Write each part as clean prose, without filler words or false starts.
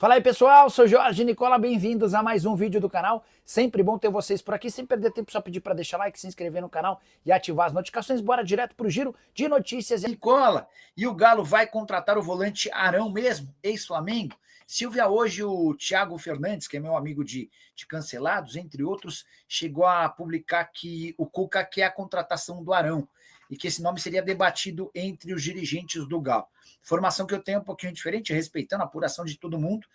Fala aí pessoal, sou Jorge Nicola, bem-vindos a mais um vídeo do canal. Sempre bom ter vocês por aqui, sem perder tempo, só pedir para deixar like, se inscrever no canal e ativar as notificações. Bora direto pro giro de notícias. Nicola, e o Galo vai contratar o volante Arão mesmo, ex-Flamengo? Silvia, hoje o Thiago Fernandes, que é meu amigo de cancelados, entre outros, chegou a publicar que o Cuca quer a contratação do Arão e que esse nome seria debatido entre os dirigentes do Galo. Informação que eu tenho um pouquinho diferente, respeitando a apuração de todo mundo.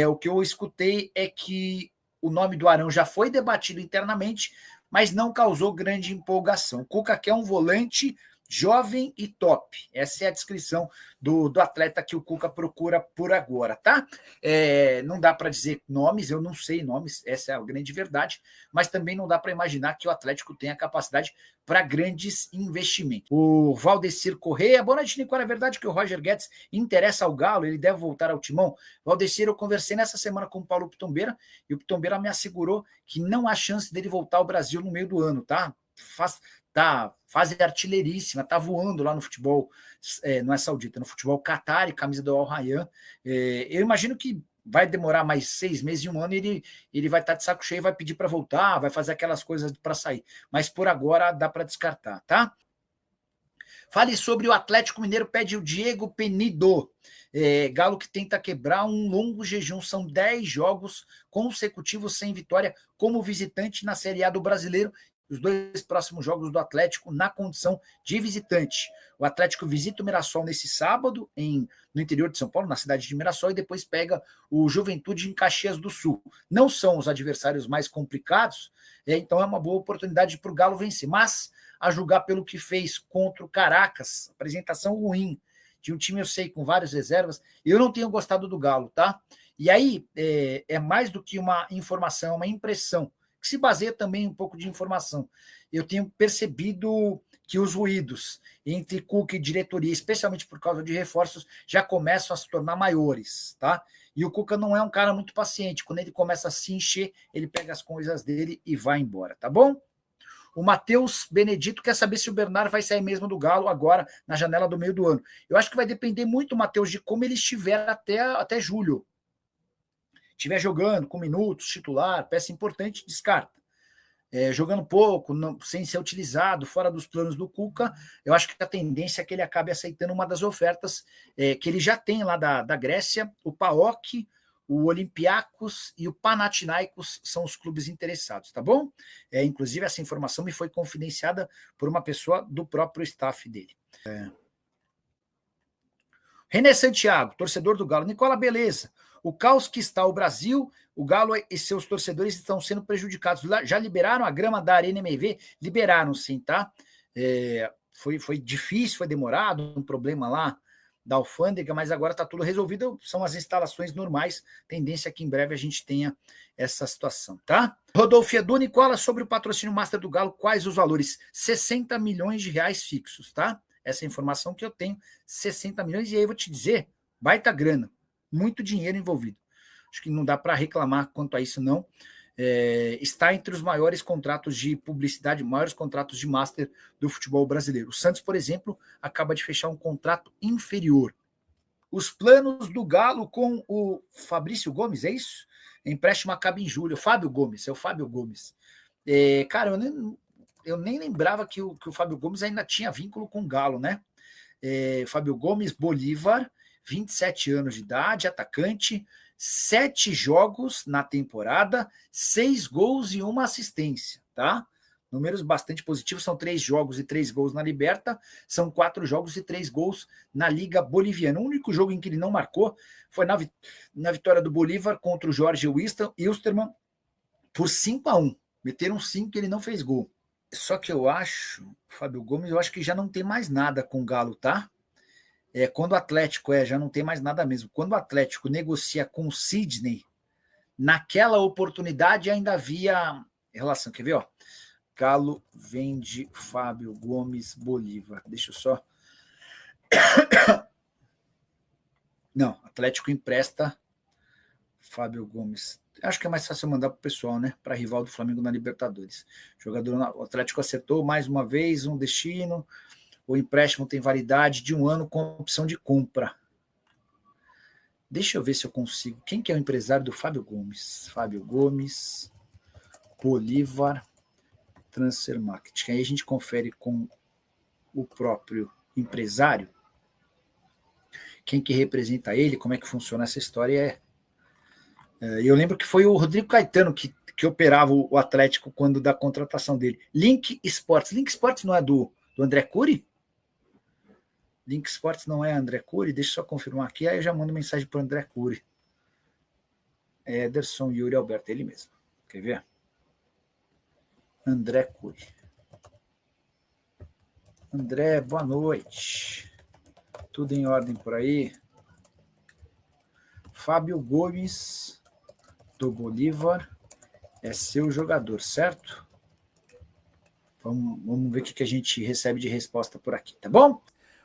O que eu escutei é que o nome do Arão já foi debatido internamente, mas não causou grande empolgação. O Cuca quer um volante jovem e top. Essa é a descrição do atleta que o Cuca procura por agora, tá? Não dá para dizer nomes, eu não sei nomes, essa é a grande verdade, mas também não dá para imaginar que o Atlético tenha capacidade para grandes investimentos. O Valdecir Correia, boa noite, Nicola, é verdade que o Roger Guedes interessa ao Galo, ele deve voltar ao timão? Valdecir, eu conversei nessa semana com o Paulo Pitombeira, e o Pitombeira me assegurou que não há chance dele voltar ao Brasil no meio do ano, tá? Fase artilheiríssima, tá voando lá no futebol, não é saudita, no futebol Qatar, camisa do Al Rayyan. Eu imagino que vai demorar mais 6 meses e um ano, e ele vai estar de saco cheio, vai pedir para voltar, vai fazer aquelas coisas para sair. Mas por agora dá para descartar, tá? Fale sobre o Atlético Mineiro, pede o Diego Penido. Galo que tenta quebrar um longo jejum, são 10 jogos consecutivos sem vitória como visitante na Série A do Brasileiro. Os 2 próximos jogos do Atlético na condição de visitante. O Atlético visita o Mirassol nesse sábado, no interior de São Paulo, na cidade de Mirassol, e depois pega o Juventude em Caxias do Sul. Não são os adversários mais complicados, então é uma boa oportunidade para o Galo vencer. Mas, a julgar pelo que fez contra o Caracas, apresentação ruim de um time, eu sei, com várias reservas, eu não tenho gostado do Galo, tá? E aí, é mais do que uma informação, é uma impressão, que se baseia também um pouco de informação. Eu tenho percebido que os ruídos entre Cuca e diretoria, especialmente por causa de reforços, já começam a se tornar maiores, tá? E o Cuca não é um cara muito paciente. Quando ele começa a se encher, ele pega as coisas dele e vai embora, tá bom? O Matheus Benedito quer saber se o Bernard vai sair mesmo do Galo agora, na janela do meio do ano. Eu acho que vai depender muito, Matheus, de como ele estiver até julho. Estiver jogando com minutos, titular, peça importante, descarta. Jogando pouco, sem ser utilizado, fora dos planos do Cuca, eu acho que a tendência é que ele acabe aceitando uma das ofertas que ele já tem lá da Grécia, o PAOK, o Olympiacos e o Panathinaikos são os clubes interessados, tá bom? Inclusive, essa informação me foi confidenciada por uma pessoa do próprio staff dele. René Santiago, torcedor do Galo. Nicola, beleza. O caos que está o Brasil, o Galo e seus torcedores estão sendo prejudicados. Já liberaram a grama da Arena MV? Liberaram, sim, tá? Foi difícil, foi demorado, um problema lá da alfândega, mas agora está tudo resolvido, são as instalações normais, tendência é que em breve a gente tenha essa situação, tá? Rodolfo Edu, Nicola, sobre o patrocínio Master do Galo, quais os valores? 60 milhões de reais fixos, tá? Essa informação que eu tenho, 60 milhões, e aí eu vou te dizer, baita grana, muito dinheiro envolvido. Acho que não dá para reclamar quanto a isso, não. Está entre os maiores contratos de publicidade, maiores contratos de master do futebol brasileiro. O Santos, por exemplo, acaba de fechar um contrato inferior. Os planos do Galo com o Fabrício Gomes, é isso? Empréstimo acaba em julho. Fábio Gomes, é o Fábio Gomes. Cara, eu nem lembrava que o Fábio Gomes ainda tinha vínculo com o Galo, né? Fábio Gomes Bolívar, 27 anos de idade, atacante, 7 jogos na temporada, 6 gols e 1 assistência, tá? Números bastante positivos, são 3 jogos e 3 gols na Liberta, são 4 jogos e 3 gols na Liga Boliviana. O único jogo em que ele não marcou foi na vitória do Bolívar contra o Jorge Wilstermann por 5-1. Meteram 5 e ele não fez gol. Só que eu acho, Fábio Gomes, eu acho que já não tem mais nada com o Galo, tá? Quando o Atlético já não tem mais nada mesmo. Quando o Atlético negocia com o Sidney, naquela oportunidade ainda havia relação. Quer ver? Ó? Galo vende Fábio Gomes Bolívar. Deixa eu só. Não, Atlético empresta Fábio Gomes. Acho que é mais fácil mandar para o pessoal, né? Para rival do Flamengo na Libertadores. O Atlético acertou mais uma vez um destino. O empréstimo tem validade de 1 ano com opção de compra. Deixa eu ver se eu consigo. Quem que é o empresário do Fábio Gomes? Fábio Gomes, Bolívar, Transfer Marketing. Aí a gente confere com o próprio empresário quem que representa ele, como é que funciona essa história. Eu lembro que foi o Rodrigo Caetano que operava o Atlético quando da contratação dele. Link Sports. Link Sports não é do André Cury? Link Sports não é André Cury? Deixa eu só confirmar aqui, aí eu já mando mensagem para o André Cury. Ederson Yuri Alberto, ele mesmo. Quer ver? André Cury. André, boa noite. Tudo em ordem por aí? Fábio Gomes, do Bolívar, é seu jogador, certo? Vamos ver o que a gente recebe de resposta por aqui, tá bom?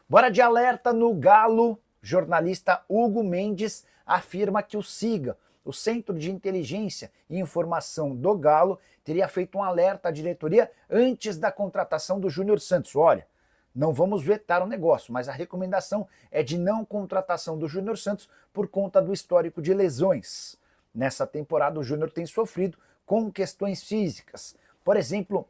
Bora de alerta no Galo. Jornalista Hugo Mendes afirma que o SIGA, o Centro de Inteligência e Informação do Galo, teria feito um alerta à diretoria antes da contratação do Júnior Santos. Olha, não vamos vetar o negócio, mas a recomendação é de não contratação do Júnior Santos por conta do histórico de lesões. Nessa temporada, o Júnior tem sofrido com questões físicas. Por exemplo,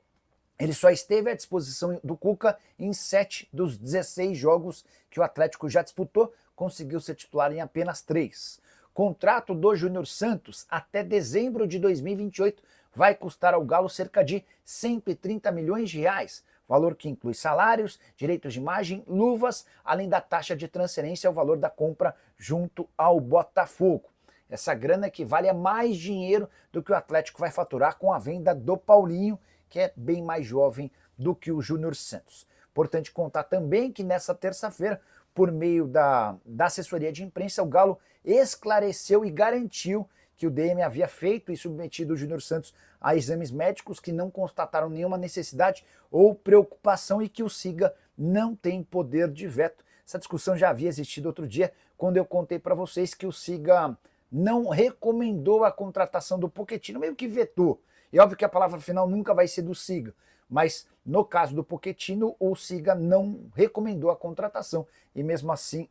ele só esteve à disposição do Cuca em 7 dos 16 jogos que o Atlético já disputou, conseguiu ser titular em apenas 3. Contrato do Júnior Santos até dezembro de 2028 vai custar ao Galo cerca de 130 milhões de reais, valor que inclui salários, direitos de imagem, luvas, além da taxa de transferência ao valor da compra junto ao Botafogo. Essa grana equivale a mais dinheiro do que o Atlético vai faturar com a venda do Paulinho, que é bem mais jovem do que o Júnior Santos. Importante contar também que nessa terça-feira, por meio da assessoria de imprensa, o Galo esclareceu e garantiu que o DM havia feito e submetido o Júnior Santos a exames médicos que não constataram nenhuma necessidade ou preocupação e que o SIGA não tem poder de veto. Essa discussão já havia existido outro dia, quando eu contei para vocês que o SIGA não recomendou a contratação do Pochettino, meio que vetou. E óbvio que a palavra final nunca vai ser do SIGA, mas no caso do Pochettino, o SIGA não recomendou a contratação. E mesmo assim,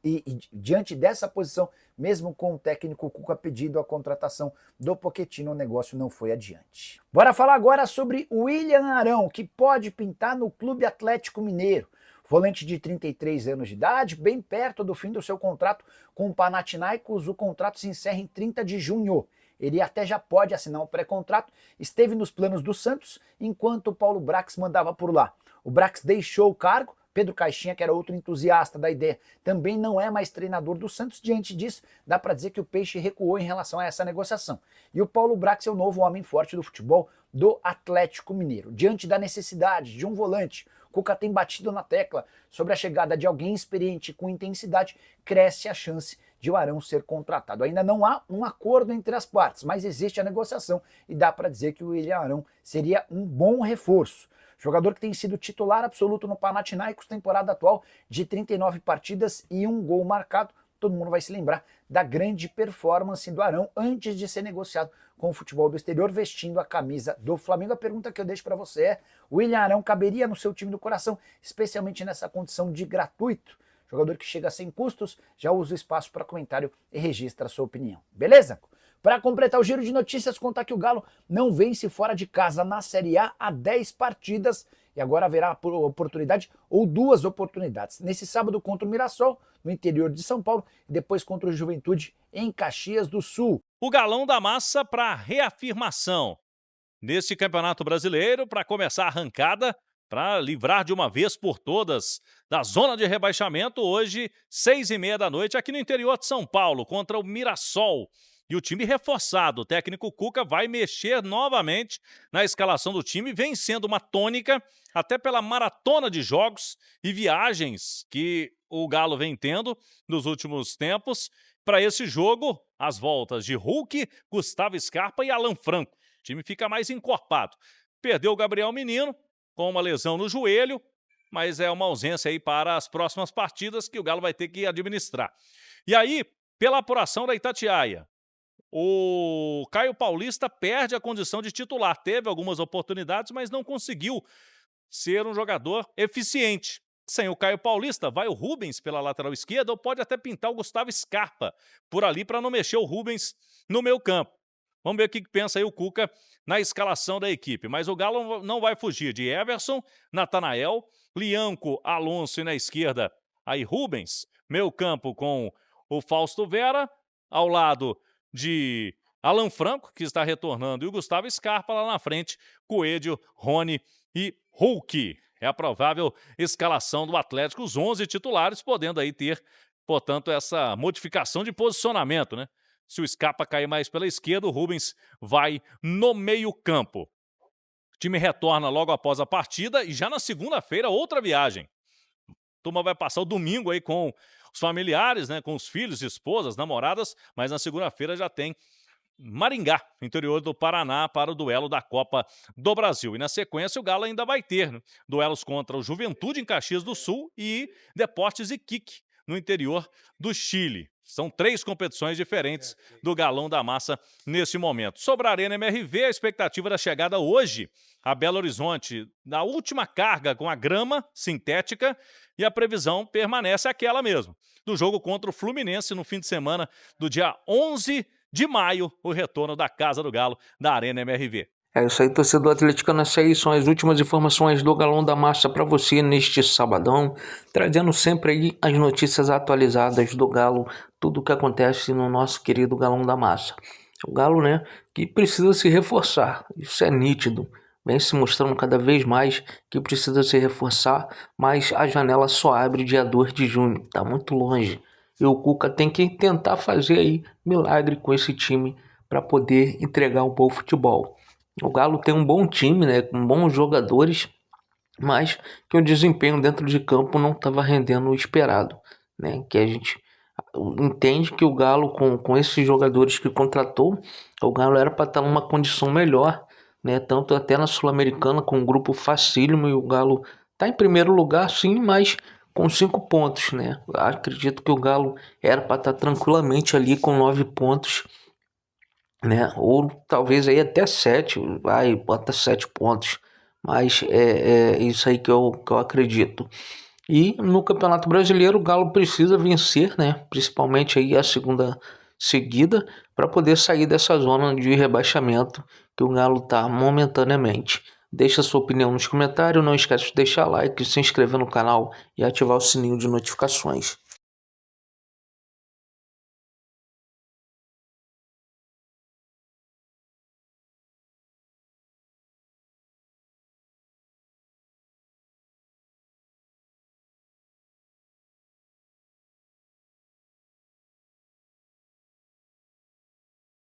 diante dessa posição, mesmo com o técnico Cuca pedindo a contratação do Pochettino, o negócio não foi adiante. Bora falar agora sobre o William Arão, que pode pintar no Clube Atlético Mineiro. Volante de 33 anos de idade, bem perto do fim do seu contrato com o Panathinaikos, o contrato se encerra em 30 de junho. Ele até já pode assinar um pré-contrato, esteve nos planos do Santos enquanto o Paulo Brax mandava por lá. O Brax deixou o cargo, Pedro Caixinha, que era outro entusiasta da ideia, também não é mais treinador do Santos. Diante disso, dá para dizer que o Peixe recuou em relação a essa negociação. E o Paulo Brax é o novo homem forte do futebol do Atlético Mineiro. Diante da necessidade de um volante, Cuca tem batido na tecla sobre a chegada de alguém experiente com intensidade, cresce a chance de o Arão ser contratado. Ainda não há um acordo entre as partes, mas existe a negociação e dá para dizer que o William Arão seria um bom reforço. Jogador que tem sido titular absoluto no Panathinaikos, temporada atual de 39 partidas e 1 gol marcado. Todo mundo vai se lembrar da grande performance do Arão antes de ser negociado com o futebol do exterior, vestindo a camisa do Flamengo. A pergunta que eu deixo para você é: o William Arão caberia no seu time do coração, especialmente nessa condição de gratuito? Jogador que chega sem custos, já usa o espaço para comentário e registra a sua opinião. Beleza? Para completar o giro de notícias, contar que o Galo não vence fora de casa na Série A há 10 partidas e agora haverá oportunidade ou 2 oportunidades. Nesse sábado contra o Mirassol, no interior de São Paulo, e depois contra o Juventude em Caxias do Sul. O Galão da Massa para reafirmação neste Campeonato Brasileiro, para começar a arrancada, para livrar de uma vez por todas da zona de rebaixamento, hoje, 6h30 da noite, aqui no interior de São Paulo, contra o Mirassol. E o time reforçado, o técnico Cuca vai mexer novamente na escalação do time, vem sendo uma tônica, até pela maratona de jogos e viagens que o Galo vem tendo nos últimos tempos. Para esse jogo, as voltas de Hulk, Gustavo Scarpa e Alan Franco. O time fica mais encorpado. Perdeu o Gabriel Menino, com uma lesão no joelho, mas é uma ausência aí para as próximas partidas que o Galo vai ter que administrar. E aí, pela apuração da Itatiaia, o Caio Paulista perde a condição de titular. Teve algumas oportunidades, mas não conseguiu ser um jogador eficiente. Sem o Caio Paulista, vai o Rubens pela lateral esquerda ou pode até pintar o Gustavo Scarpa por ali para não mexer o Rubens no meio campo. Vamos ver o que pensa aí o Cuca na escalação da equipe. Mas o Galo não vai fugir de Everson, Natanael, Lianco, Alonso e na esquerda aí Rubens. Meio campo com o Fausto Vera, ao lado de Alan Franco, que está retornando, e o Gustavo Scarpa lá na frente, Coelho, Rony e Hulk. É a provável escalação do Atlético, os 11 titulares, podendo aí ter, portanto, essa modificação de posicionamento, né? Se o Scarpa cair mais pela esquerda, o Rubens vai no meio-campo. O time retorna logo após a partida e já na segunda-feira, outra viagem. A turma vai passar o domingo aí com os familiares, né? Com os filhos, esposas, namoradas, mas na segunda-feira já tem Maringá, interior do Paraná, para o duelo da Copa do Brasil. E na sequência o Galo ainda vai ter, né, duelos contra o Juventude em Caxias do Sul e Deportes Iquique, no interior do Chile. São 3 competições diferentes do Galão da Massa nesse momento. Sobre a Arena MRV, a expectativa da chegada hoje a Belo Horizonte, na última carga com a grama sintética, e a previsão permanece aquela mesmo, do jogo contra o Fluminense no fim de semana do dia 11 de maio, o retorno da Casa do Galo, da Arena MRV. É isso aí, torcedor atleticano. Essas aí são as últimas informações do Galão da Massa para você neste sabadão, trazendo sempre aí as notícias atualizadas do Galo, tudo o que acontece no nosso querido Galão da Massa. O Galo, né, que precisa se reforçar, isso é nítido, vem se mostrando cada vez mais que precisa se reforçar, mas a janela só abre dia 2 de junho, tá muito longe. E o Cuca tem que tentar fazer aí milagre com esse time para poder entregar um bom futebol. O Galo tem um bom time, né, com bons jogadores, mas que o desempenho dentro de campo não estava rendendo o esperado, né? Que a gente entende que o Galo, com esses jogadores que contratou, o Galo era para estar numa condição melhor, né? Tanto até na Sul-Americana, com um grupo facílimo, e o Galo está em primeiro lugar, sim, mas com 5 pontos, né? Acredito que o Galo era para estar tranquilamente ali com 9 pontos, né? Ou talvez aí até 7, vai, bota 7 pontos, mas é isso aí que eu acredito. E no Campeonato Brasileiro o Galo precisa vencer, né? Principalmente aí a segunda seguida, para poder sair dessa zona de rebaixamento que o Galo está momentaneamente. Deixa sua opinião nos comentários, não esquece de deixar like, se inscrever no canal e ativar o sininho de notificações.